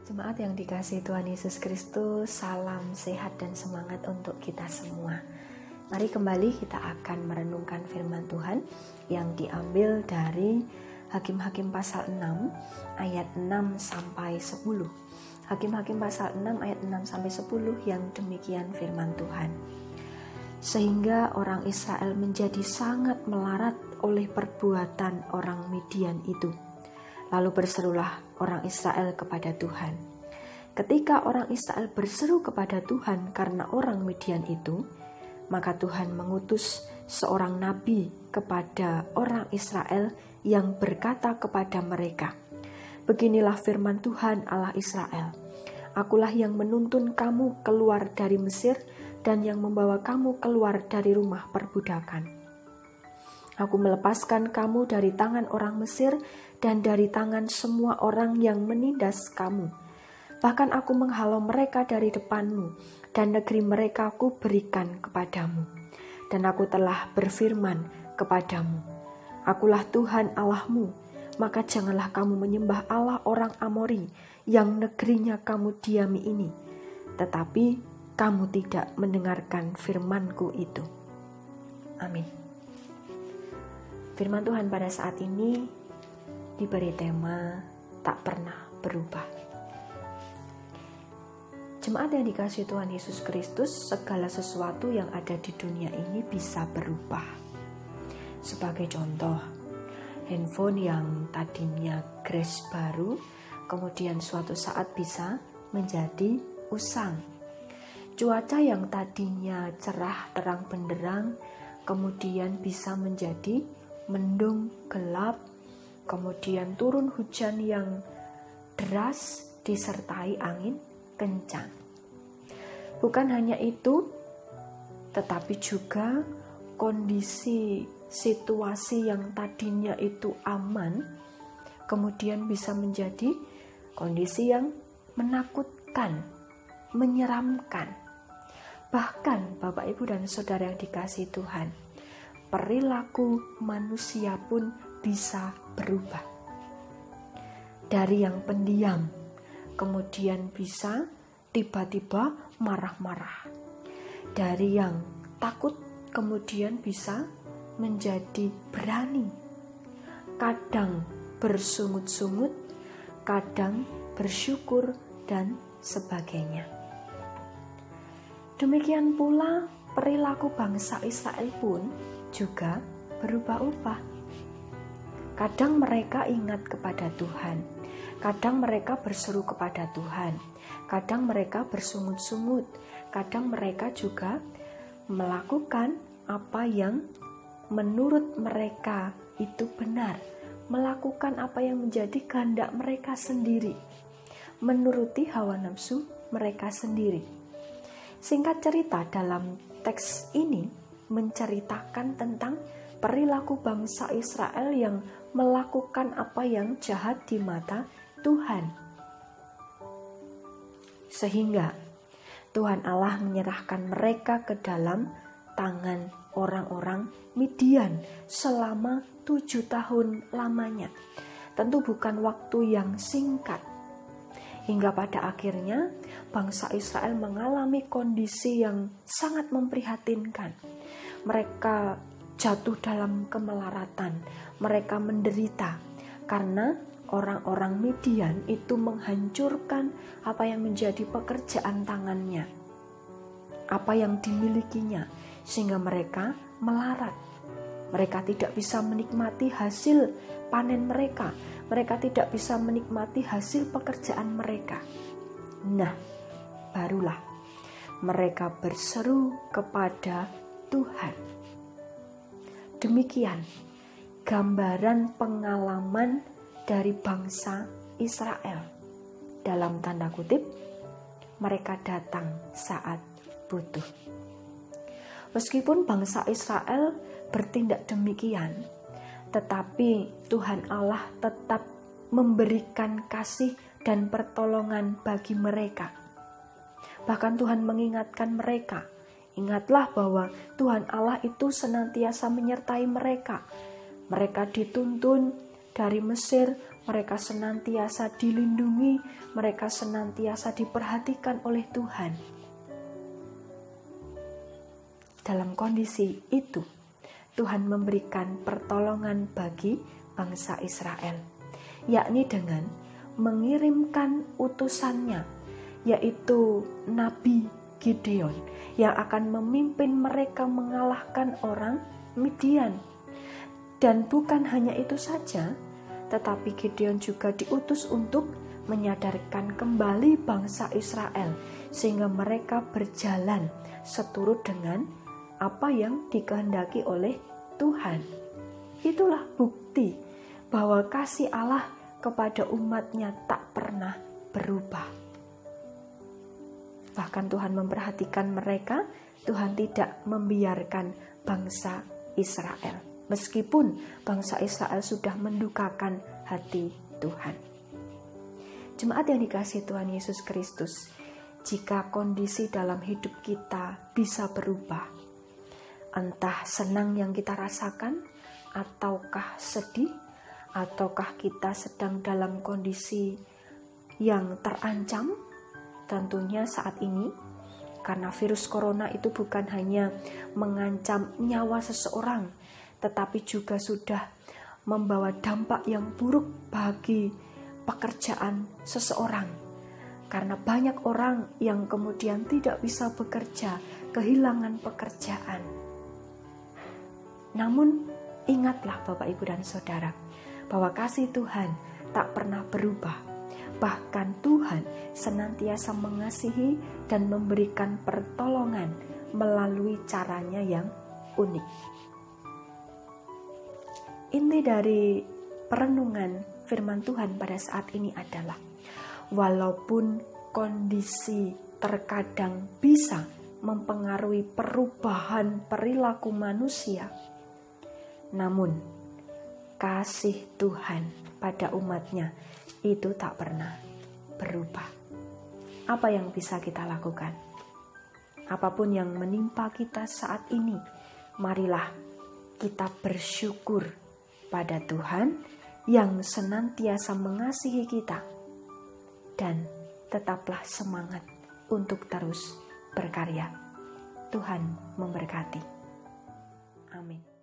Jemaat yang dikasihi Tuhan Yesus Kristus, salam sehat dan semangat untuk kita semua. Mari kembali kita akan merenungkan firman Tuhan yang diambil dari Hakim-Hakim pasal 6 ayat 6 sampai 10. Hakim-Hakim pasal 6 ayat 6 sampai 10 yang demikian firman Tuhan. Sehingga orang Israel menjadi sangat melarat oleh perbuatan orang Midian itu. Lalu berserulah orang Israel kepada Tuhan. Ketika orang Israel berseru kepada Tuhan karena orang Midian itu, maka Tuhan mengutus seorang nabi kepada orang Israel yang berkata kepada mereka, "Beginilah firman Tuhan Allah Israel, Akulah yang menuntun kamu keluar dari Mesir dan yang membawa kamu keluar dari rumah perbudakan. Aku melepaskan kamu dari tangan orang Mesir dan dari tangan semua orang yang menindas kamu. Bahkan aku menghalau mereka dari depanmu, dan negeri mereka aku berikan kepadamu. Dan aku telah berfirman kepadamu, Akulah Tuhan Allahmu, maka janganlah kamu menyembah Allah orang Amori yang negerinya kamu diami ini. Tetapi kamu tidak mendengarkan firmanku itu." Amin. Firman Tuhan pada saat ini diberi tema tak pernah berubah. Jemaat yang dikasihi Tuhan Yesus Kristus, segala sesuatu yang ada di dunia ini bisa berubah. Sebagai contoh, handphone yang tadinya grace baru, kemudian suatu saat bisa menjadi usang. Cuaca yang tadinya cerah terang benderang, kemudian bisa menjadi mendung gelap, kemudian turun hujan yang deras disertai angin kencang. Bukan hanya itu, tetapi juga kondisi situasi yang tadinya itu aman, kemudian bisa menjadi kondisi yang menakutkan, menyeramkan. Bahkan Bapak, Ibu, dan Saudara yang dikasihi Tuhan, perilaku manusia pun bisa berubah. Dari yang pendiam, kemudian bisa tiba-tiba marah-marah. Dari yang takut, kemudian bisa menjadi berani. Kadang bersungut-sungut, kadang bersyukur, dan sebagainya. Demikian pula perilaku bangsa Israel pun juga berubah-ubah. Kadang mereka ingat kepada Tuhan, kadang mereka berseru kepada Tuhan, kadang mereka bersungut-sungut, kadang mereka juga melakukan apa yang menurut mereka itu benar, melakukan apa yang menjadi kehendak mereka sendiri, menuruti hawa nafsu mereka sendiri. Singkat cerita, dalam teks ini menceritakan tentang perilaku bangsa Israel yang melakukan apa yang jahat di mata Tuhan. Sehingga Tuhan Allah menyerahkan mereka ke dalam tangan orang-orang Midian selama 7 tahun lamanya. Tentu bukan waktu yang singkat. Hingga pada akhirnya bangsa Israel mengalami kondisi yang sangat memprihatinkan. Mereka jatuh dalam kemelaratan, mereka menderita karena orang-orang Midian itu menghancurkan apa yang menjadi pekerjaan tangannya, apa yang dimilikinya, sehingga mereka melarat. Mereka tidak bisa menikmati hasil panen mereka, mereka tidak bisa menikmati hasil pekerjaan mereka. Nah, barulah mereka berseru kepada Tuhan. Demikian gambaran pengalaman dari bangsa Israel. Dalam tanda kutip, mereka datang saat butuh. Meskipun bangsa Israel bertindak demikian, tetapi Tuhan Allah tetap memberikan kasih dan pertolongan bagi mereka. Bahkan Tuhan mengingatkan mereka, ingatlah bahwa Tuhan Allah itu senantiasa menyertai mereka. Mereka dituntun dari Mesir, mereka senantiasa dilindungi, mereka senantiasa diperhatikan oleh Tuhan. Dalam kondisi itu, Tuhan memberikan pertolongan bagi bangsa Israel, yakni dengan mengirimkan utusannya, yaitu Nabi Gideon, yang akan memimpin mereka mengalahkan orang Midian. Dan bukan hanya itu saja, tetapi Gideon juga diutus untuk menyadarkan kembali bangsa Israel, sehingga mereka berjalan seturut dengan apa yang dikehendaki oleh Tuhan. Itulah bukti bahwa kasih Allah kepada umatnya tak pernah berubah. Bahkan Tuhan memperhatikan mereka, Tuhan tidak membiarkan bangsa Israel. Meskipun bangsa Israel sudah mendukakan hati Tuhan. Jemaat yang dikasihi Tuhan Yesus Kristus, jika kondisi dalam hidup kita bisa berubah, entah senang yang kita rasakan, ataukah sedih, ataukah kita sedang dalam kondisi yang terancam, tentunya saat ini, karena virus corona itu bukan hanya mengancam nyawa seseorang, tetapi juga sudah membawa dampak yang buruk bagi pekerjaan seseorang. Karena banyak orang yang kemudian tidak bisa bekerja, kehilangan pekerjaan. Namun ingatlah Bapak, Ibu, dan Saudara, bahwa kasih Tuhan tak pernah berubah. Bahkan Tuhan senantiasa mengasihi dan memberikan pertolongan melalui caranya yang unik. Inti dari perenungan firman Tuhan pada saat ini adalah, walaupun kondisi terkadang bisa mempengaruhi perubahan perilaku manusia, namun kasih Tuhan pada umatnya itu tak pernah berubah. Apa yang bisa kita lakukan? Apapun yang menimpa kita saat ini, marilah kita bersyukur pada Tuhan yang senantiasa mengasihi kita, dan tetaplah semangat untuk terus berkarya. Tuhan memberkati. Amin.